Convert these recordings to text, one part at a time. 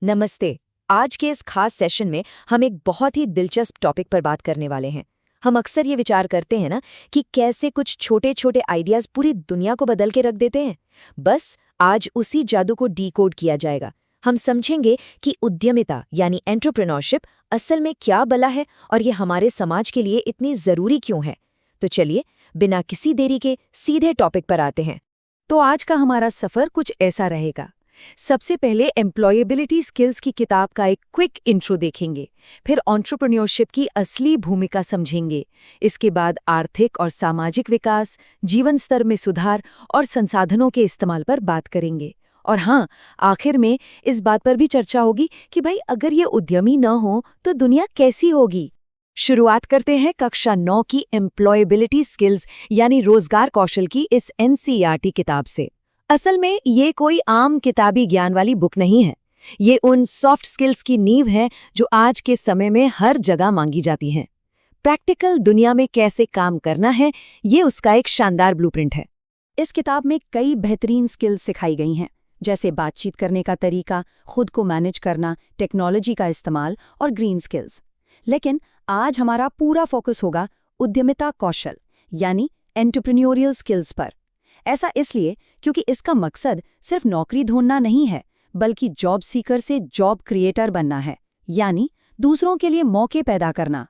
नमस्ते। आज के इस खास सेशन में हम एक बहुत ही दिलचस्प टॉपिक पर बात करने वाले हैं। हम अक्सर ये विचार करते हैं ना कि कैसे कुछ छोटे छोटे आइडियाज पूरी दुनिया को बदल के रख देते हैं। बस आज उसी जादू को डीकोड किया जाएगा। हम समझेंगे कि उद्यमिता यानी एंटरप्रेन्योरशिप असल में क्या बला है और ये हमारे समाज के लिए इतनी ज़रूरी क्यों है। तो चलिए, बिना किसी देरी के सीधे टॉपिक पर आते हैं। तो आज का हमारा सफर कुछ ऐसा रहेगा। सबसे पहले एम्प्लॉयबिलिटी स्किल्स की किताब का एक क्विक इंट्रो देखेंगे, फिर एंटरप्रेन्योरशिप की असली भूमिका समझेंगे। इसके बाद आर्थिक और सामाजिक विकास, जीवन स्तर में सुधार और संसाधनों के इस्तेमाल पर बात करेंगे। और हाँ, आखिर में इस बात पर भी चर्चा होगी कि भाई अगर ये उद्यमी न हो तो दुनिया कैसी होगी। शुरुआत करते हैं कक्षा 9 की एम्प्लॉयबिलिटी स्किल्स यानी रोजगार कौशल की इस एनसीईआरटी किताब से। असल में ये कोई आम किताबी ज्ञान वाली बुक नहीं है। ये उन सॉफ्ट स्किल्स की नींव है जो आज के समय में हर जगह मांगी जाती हैं। प्रैक्टिकल दुनिया में कैसे काम करना है, ये उसका एक शानदार ब्लूप्रिंट है। इस किताब में कई बेहतरीन स्किल्स सिखाई गई हैं, जैसे बातचीत करने का तरीका, खुद को मैनेज करना, टेक्नोलॉजी का इस्तेमाल और ग्रीन स्किल्स। लेकिन आज हमारा पूरा फोकस होगा उद्यमिता कौशल यानी एंटरप्रेन्योरियल स्किल्स पर। ऐसा इसलिए क्योंकि इसका मकसद सिर्फ नौकरी ढूंढना नहीं है, बल्कि जॉब सीकर से जॉब क्रिएटर बनना है, यानी दूसरों के लिए मौके पैदा करना।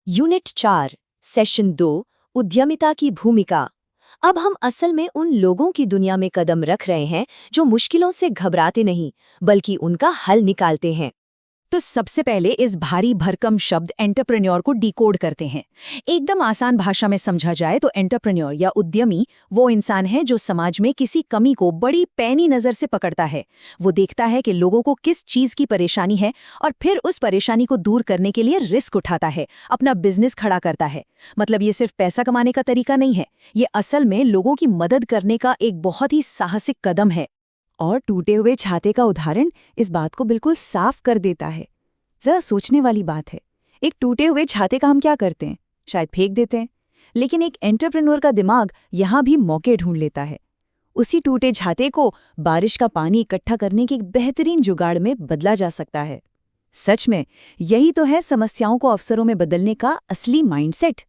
यूनिट 4, सेशन 2, उद्यमिता की भूमिका। अब हम असल में उन लोगों की दुनिया में कदम रख रहे हैं जो मुश्किलों से घबराते नहीं, बल्कि उनका हल निकालते हैं। तो सबसे पहले इस भारी भरकम शब्द एंटरप्रेन्योर को डिकोड करते हैं। एकदम आसान भाषा में समझा जाए तो एंटरप्रेन्योर या उद्यमी वो इंसान है जो समाज में किसी कमी को बड़ी पैनी नज़र से पकड़ता है। वो देखता है कि लोगों को किस चीज़ की परेशानी है और फिर उस परेशानी को दूर करने के लिए रिस्क उठाता है, अपना बिजनेस खड़ा करता है। मतलब ये सिर्फ पैसा कमाने का तरीका नहीं है, ये असल में लोगों की मदद करने का एक बहुत ही साहसिक कदम है। और टूटे हुए छाते का उदाहरण इस बात को बिल्कुल साफ कर देता है। जरा सोचने वाली बात है, एक टूटे हुए छाते का हम क्या करते हैं? शायद फेंक देते हैं। लेकिन एक एंटरप्रेन्योर का दिमाग यहाँ भी मौके ढूंढ लेता है। उसी टूटे छाते को बारिश का पानी इकट्ठा करने के एक बेहतरीन जुगाड़ में बदला जा सकता है। सच में यही तो है समस्याओं को अवसरों में बदलने का असली माइंडसेट।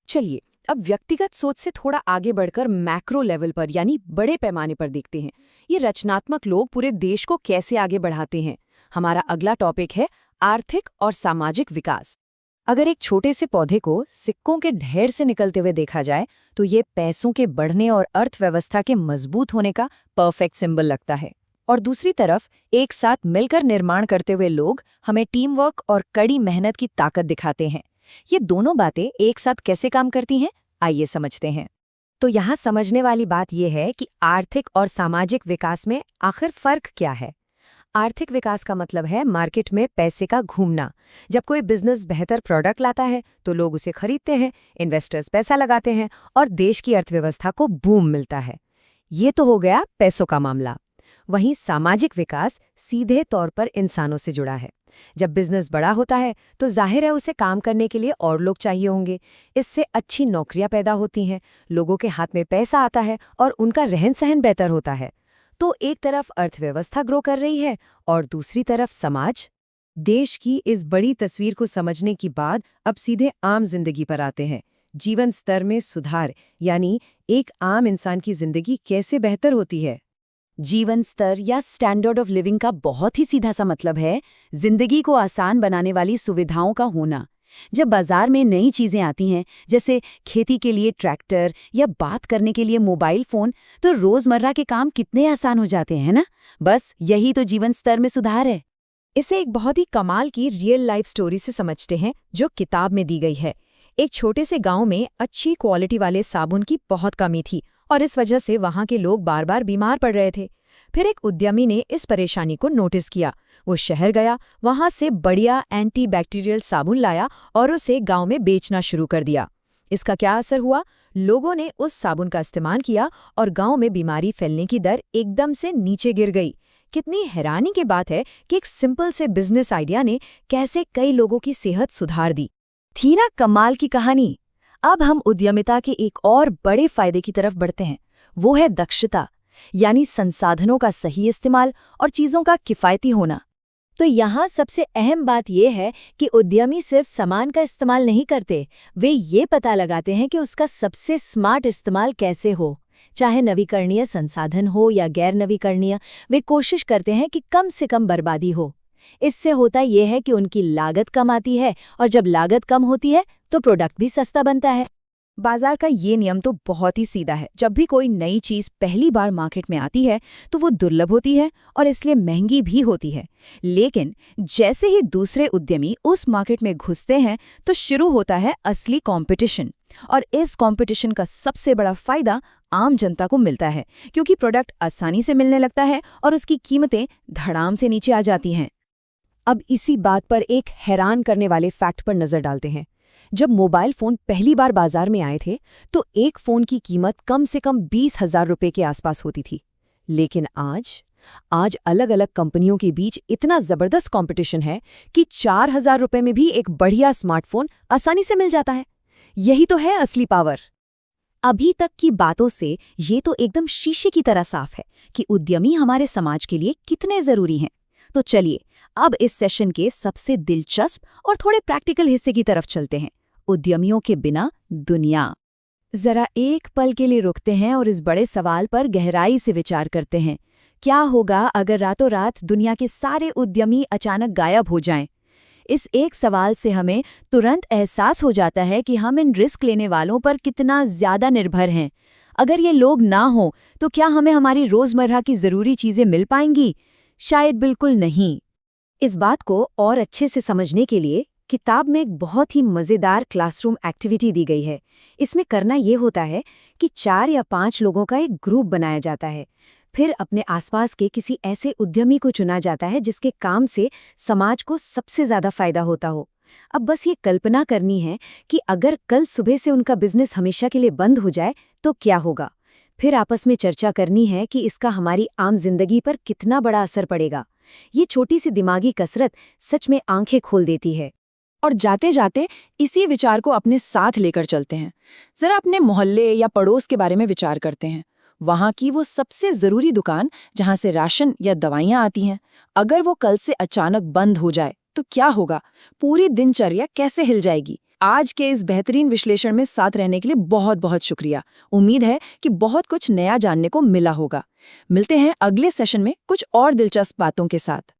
चलिए, अब व्यक्तिगत सोच से थोड़ा आगे बढ़कर मैक्रो लेवल पर यानी बड़े पैमाने पर देखते हैं। ये रचनात्मक लोग पूरे देश को कैसे आगे बढ़ाते हैं। हमारा अगला टॉपिक है आर्थिक और सामाजिक विकास। अगर एक छोटे से पौधे को सिक्कों के ढेर से निकलते हुए देखा जाए तो ये पैसों के बढ़ने और अर्थव्यवस्था के मजबूत होने का परफेक्ट सिंबल लगता है। और दूसरी तरफ एक साथ मिलकर निर्माण करते हुए लोग हमें टीम वर्क और कड़ी मेहनत की ताकत दिखाते हैं। ये दोनों बातें एक साथ कैसे काम करती हैं, आइए समझते हैं। तो यहाँ समझने वाली बात यह है कि आर्थिक और सामाजिक विकास में आखिर फर्क क्या है। आर्थिक विकास का मतलब है मार्केट में पैसे का घूमना। जब कोई बिजनेस बेहतर प्रोडक्ट लाता है तो लोग उसे खरीदते हैं, इन्वेस्टर्स पैसा लगाते हैं और देश की अर्थव्यवस्था को बूम मिलता है। ये तो हो गया पैसों का मामला। वहीं सामाजिक विकास सीधे तौर पर इंसानों से जुड़ा है। जब बिजनेस बड़ा होता है तो जाहिर है उसे काम करने के लिए और लोग चाहिए होंगे। इससे अच्छी नौकरियां पैदा होती हैं, लोगों के हाथ में पैसा आता है और उनका रहन सहन बेहतर होता है। तो एक तरफ अर्थव्यवस्था ग्रो कर रही है और दूसरी तरफ समाज। देश की इस बड़ी तस्वीर को समझने के बाद अब सीधे आम जिंदगी पर आते हैं। जीवन स्तर में सुधार यानी एक आम इंसान की जिंदगी कैसे बेहतर होती है। जीवन स्तर या स्टैंडर्ड ऑफ लिविंग का बहुत ही सीधा सा मतलब है जिंदगी को आसान बनाने वाली सुविधाओं का होना। जब बाजार में नई चीजें आती हैं, जैसे खेती के लिए ट्रैक्टर या बात करने के लिए मोबाइल फोन, तो रोजमर्रा के काम कितने आसान हो जाते हैं ना। बस यही तो जीवन स्तर में सुधार है। इसे एक बहुत ही कमाल की रियल लाइफ स्टोरी से समझते हैं जो किताब में दी गई है। एक छोटे से गांव में अच्छी क्वालिटी वाले साबुन की बहुत कमी थी और इस वजह से वहां के लोग बार बार बीमार पड़ रहे थे। फिर एक उद्यमी ने इस परेशानी को नोटिस किया। वो शहर गया, वहां से बढ़िया एंटीबैक्टीरियल साबुन लाया और उसे गांव में बेचना शुरू कर दिया। इसका क्या असर हुआ? लोगों ने उस साबुन का इस्तेमाल किया और गांव में बीमारी फैलने की दर एकदम से नीचे गिर गई। कितनी हैरानी की बात है कि एक सिंपल से बिजनेस आइडिया ने कैसे कई लोगों की सेहत सुधार दी। थी ना कमाल की कहानी। अब हम उद्यमिता के एक और बड़े फायदे की तरफ बढ़ते हैं। वो है दक्षता, यानी संसाधनों का सही इस्तेमाल और चीजों का किफायती होना। तो यहाँ सबसे अहम बात यह है कि उद्यमी सिर्फ सामान का इस्तेमाल नहीं करते, वे ये पता लगाते हैं कि उसका सबसे स्मार्ट इस्तेमाल कैसे हो। चाहे नवीकरणीय संसाधन हो या गैर नवीकरणीय, वे कोशिश करते हैं कि कम से कम बर्बादी हो। इससे होता यह है कि उनकी लागत कम आती है, और जब लागत कम होती है तो प्रोडक्ट भी सस्ता बनता है। बाजार का ये नियम तो बहुत ही सीधा है। जब भी कोई नई चीज पहली बार मार्केट में आती है तो वो दुर्लभ होती है और इसलिए महंगी भी होती है। लेकिन जैसे ही दूसरे उद्यमी उस मार्केट में घुसते हैं तो शुरू होता है असली कंपटीशन। और इस कंपटीशन का सबसे बड़ा फायदा आम जनता को मिलता है, क्योंकि प्रोडक्ट आसानी से मिलने लगता है और उसकी कीमतें धड़ाम से नीचे आ जाती हैं। अब इसी बात पर एक हैरान करने वाले फैक्ट पर नजर डालते हैं। जब मोबाइल फोन पहली बार बाजार में आए थे तो एक फोन की कीमत कम से कम 20,000 रुपए के आसपास होती थी। लेकिन आज अलग अलग कंपनियों के बीच इतना जबरदस्त कंपटीशन है कि 4,000 रुपए में भी एक बढ़िया स्मार्टफोन आसानी से मिल जाता है। यही तो है असली पावर। अभी तक की बातों से ये तो एकदम शीशे की तरह साफ है कि उद्यमी हमारे समाज के लिए कितने जरूरी हैं। तो चलिए अब इस सेशन के सबसे दिलचस्प और थोड़े प्रैक्टिकल हिस्से की तरफ चलते हैं, उद्यमियों के बिना दुनिया। जरा एक पल के लिए रुकते हैं और इस बड़े सवाल पर गहराई से विचार करते हैं। क्या होगा अगर रातों रात दुनिया के सारे उद्यमी अचानक गायब हो जाएं? इस एक सवाल से हमें तुरंत एहसास हो जाता है कि हम इन रिस्क लेने वालों पर कितना ज्यादा निर्भर हैं। अगर ये लोग ना हों तो क्या हमें हमारी रोजमर्रा की जरूरी चीजें मिल पाएंगी? शायद बिल्कुल नहीं। इस बात को और अच्छे से समझने के लिए किताब में एक बहुत ही मज़ेदार क्लासरूम एक्टिविटी दी गई है। इसमें करना ये होता है कि 4 या 5 लोगों का एक ग्रुप बनाया जाता है। फिर अपने आसपास के किसी ऐसे उद्यमी को चुना जाता है जिसके काम से समाज को सबसे ज़्यादा फायदा होता हो। अब बस ये कल्पना करनी है कि अगर कल सुबह से उनका बिजनेस हमेशा के लिए बंद हो जाए तो क्या होगा। फिर आपस में चर्चा करनी है कि इसका हमारी आम जिंदगी पर कितना बड़ा असर पड़ेगा। ये छोटी सी दिमागी कसरत सच में आंखें खोल देती है। और जाते जाते इसी विचार को अपने साथ लेकर चलते हैं। जरा अपने मोहल्ले या पड़ोस के बारे में विचार करते हैं। वहाँ की वो सबसे ज़रूरी दुकान जहाँ से राशन या दवाइयाँ आती हैं, अगर वो कल से अचानक बंद हो जाए तो क्या होगा? पूरी दिनचर्या कैसे हिल जाएगी? आज के इस बेहतरीन विश्लेषण में साथ रहने के लिए बहुत बहुत शुक्रिया। उम्मीद है कि बहुत कुछ नया जानने को मिला होगा। मिलते हैं अगले सेशन में कुछ और दिलचस्प बातों के साथ।